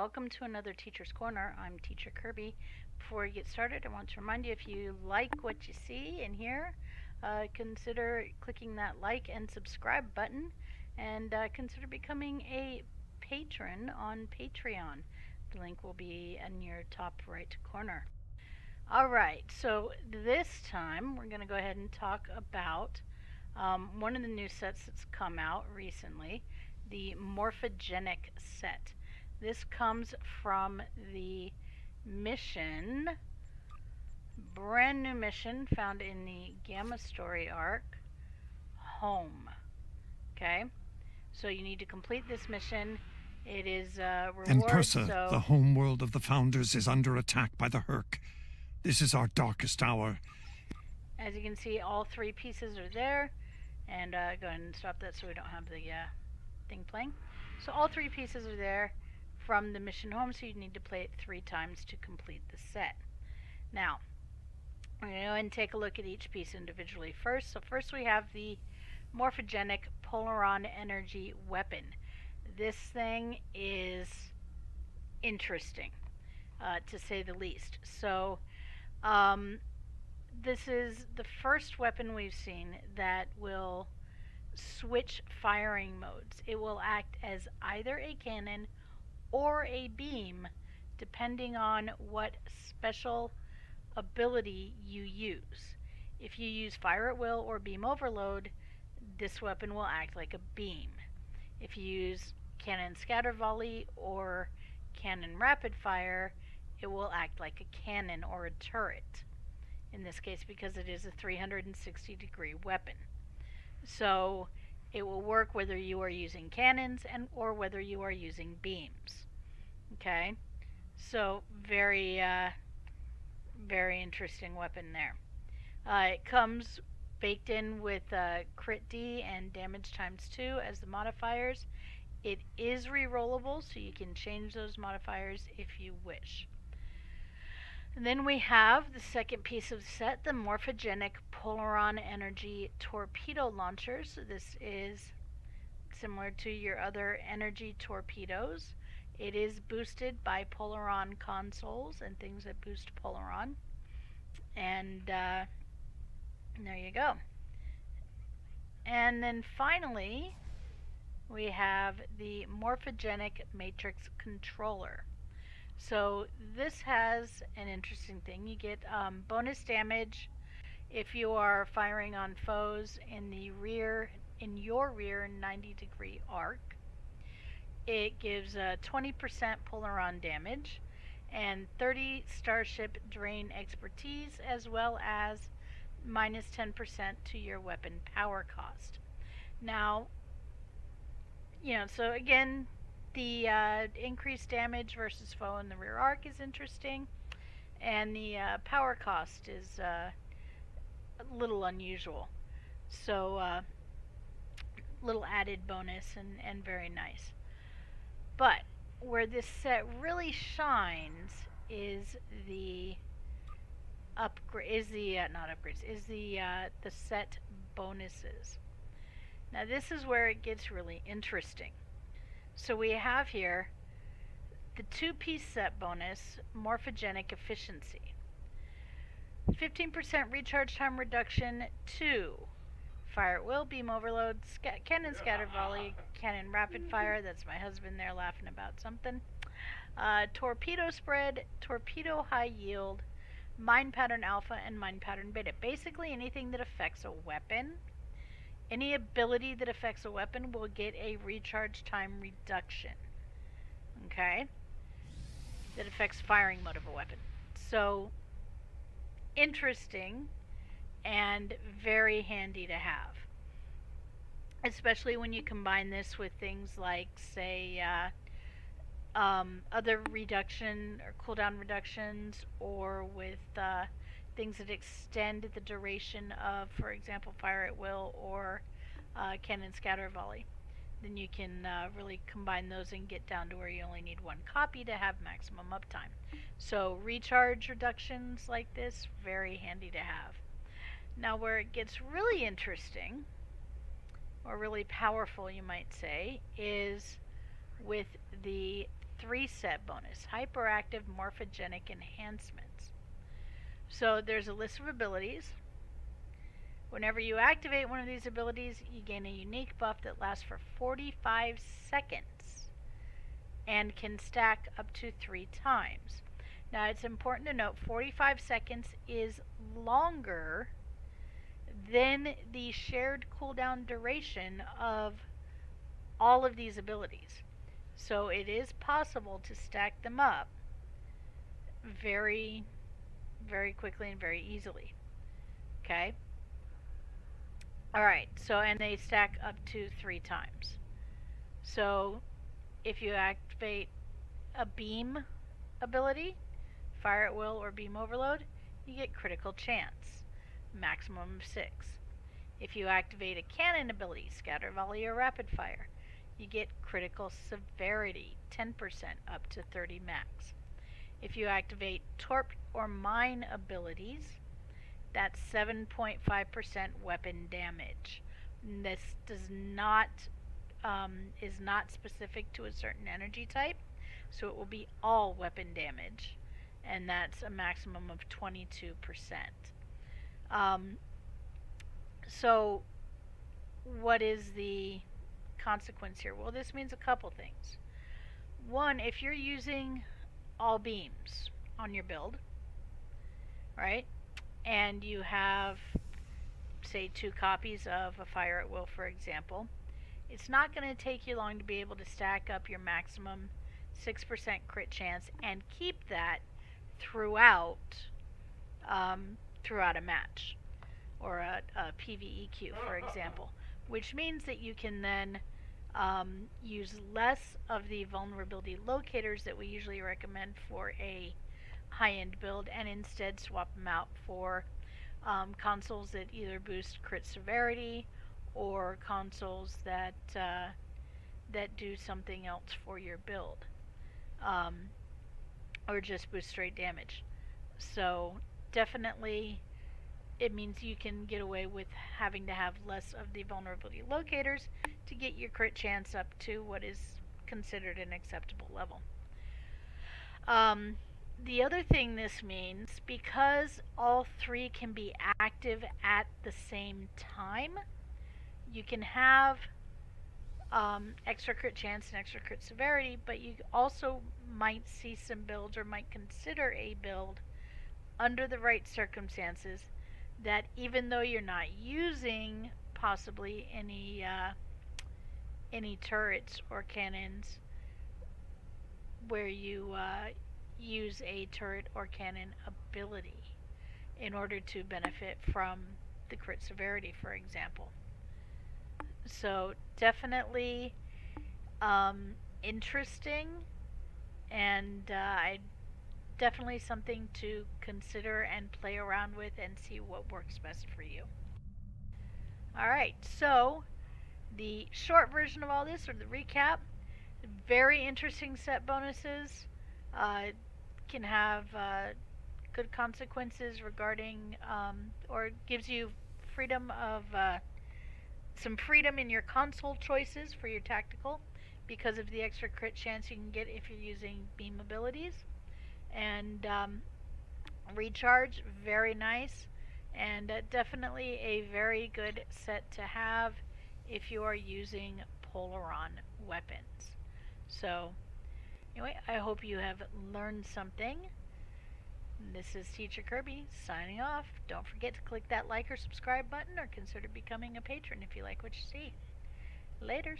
welcome to another Teacher's Corner. I'm Teacher Kirby. Before we get started, I want to remind you, if you like what you see and hear, consider clicking that like and subscribe button, and consider becoming a patron on Patreon. The link will be in your top right corner. Alright, so this time we're going to go ahead and talk about one of the new sets that's come out recently, the Morphogenic set. This comes from the mission, brand new mission found in the Gamma Story arc, Home. Okay, so you need to complete this mission. It is reward. And Persa, the home world of the Founders, is under attack by the Herc. This is our darkest hour. As you can see, all three pieces are there. And go ahead and stop that so we don't have the thing playing. So all three pieces are there from the mission home, so you need to play it 3 times to complete the set. Now, we're going to go ahead and take a look at each piece individually first. So first we have the Morphogenic Polaron energy weapon. This thing is interesting, to say the least. So this is the first weapon we've seen that will switch firing modes. It will act as either a cannon or a beam, depending on what special ability you use. If you use Fire at Will or Beam Overload, this weapon will act like a beam. If you use Cannon Scatter Volley or Cannon Rapid Fire, it will act like a cannon or a turret. In this case, because it is a 360-degree weapon. So it will work whether you are using cannons or whether you are using beams. Okay, so very interesting weapon there. It comes baked in with crit D and damage ×2 as the modifiers. It is rerollable, so you can change those modifiers if you wish. And then we have the second piece of the set, the Morphogenic Polaron Energy Torpedo Launcher. So this is similar to your other energy torpedoes. It is boosted by Polaron consoles and things that boost Polaron. And there you go. And then finally, we have the Morphogenic Matrix Controller. So this has an interesting thing. You get bonus damage if you are firing on foes in your rear 90-degree arc. It gives 20% Polaron damage and 30 Starship Drain Expertise, as well as minus 10% to your weapon power cost. Now, so again, the increased damage versus foe in the rear arc is interesting, and the power cost is a little unusual. So, little added bonus and very nice. But where this set really shines is the the set bonuses. Now this is where it gets really interesting. So we have here the 2-piece set bonus, Morphogenic Efficiency. 15% recharge time reduction to Fire at Will, Beam Overload, Cannon Scatter Volley, Cannon Rapid Fire, that's my husband there laughing about something, Torpedo Spread, Torpedo High Yield, Mind Pattern Alpha, and Mind Pattern Beta. Basically anything that affects a weapon. Any ability that affects a weapon will get a recharge time reduction. Okay? That affects firing mode of a weapon. So, interesting and very handy to have. Especially when you combine this with things like, say, other reduction or cooldown reductions, or with things that extend the duration of, for example, Fire at Will or Cannon Scatter Volley. Then you can really combine those and get down to where you only need 1 copy to have maximum uptime. So recharge reductions like this, very handy to have. Now where it gets really interesting, or really powerful you might say, is with the 3 set bonus, hyperactive morphogenic enhancements. So there's a list of abilities. Whenever you activate one of these abilities, you gain a unique buff that lasts for 45 seconds and can stack up to 3 times. Now it's important to note 45 seconds is longer than the shared cooldown duration of all of these abilities. So it is possible to stack them up very, very quickly and very easily. Okay? Alright, so and they stack up to 3 times. So if you activate a beam ability, fire at will or beam overload, you get critical chance, maximum of 6. If you activate a cannon ability, scatter, volley, or rapid fire, you get critical severity, 10% up to 30 max. If you activate torp or mine abilities, that's 7.5% weapon damage. This does not is not specific to a certain energy type, so it will be all weapon damage, and that's a maximum of 22%. So what is the consequence here? Well, this means a couple things. One, if you're using all beams on your build, right, and you have, say, 2 copies of a fire at will, for example, it's not going to take you long to be able to stack up your maximum 6% crit chance and keep that throughout a match or a PvE queue, for example, which means that you can then use less of the vulnerability locators that we usually recommend for a high-end build, and instead swap them out for consoles that either boost crit severity or consoles that do something else for your build, or just boost straight damage. So definitely it means you can get away with having to have less of the vulnerability locators to get your crit chance up to what is considered an acceptable level. The other thing this means, because all 3 can be active at the same time, you can have extra crit chance and extra crit severity, but you also might see some builds or might consider a build under the right circumstances that, even though you're not using possibly any turrets or cannons, where you use a turret or cannon ability in order to benefit from the crit severity, for example. So definitely interesting, and definitely something to consider and play around with and see what works best for you. Alright, so the short version of all this, or the recap, very interesting set bonuses, can have good consequences regarding, or gives you freedom of, some freedom in your console choices for your tactical because of the extra crit chance you can get if you're using beam abilities. And recharge, very nice, and definitely a very good set to have if you are using Polaron weapons. So anyway, I hope you have learned something. This is Teacher Kirby signing off. Don't forget to click that like or subscribe button, or consider becoming a patron if you like what you see. Later.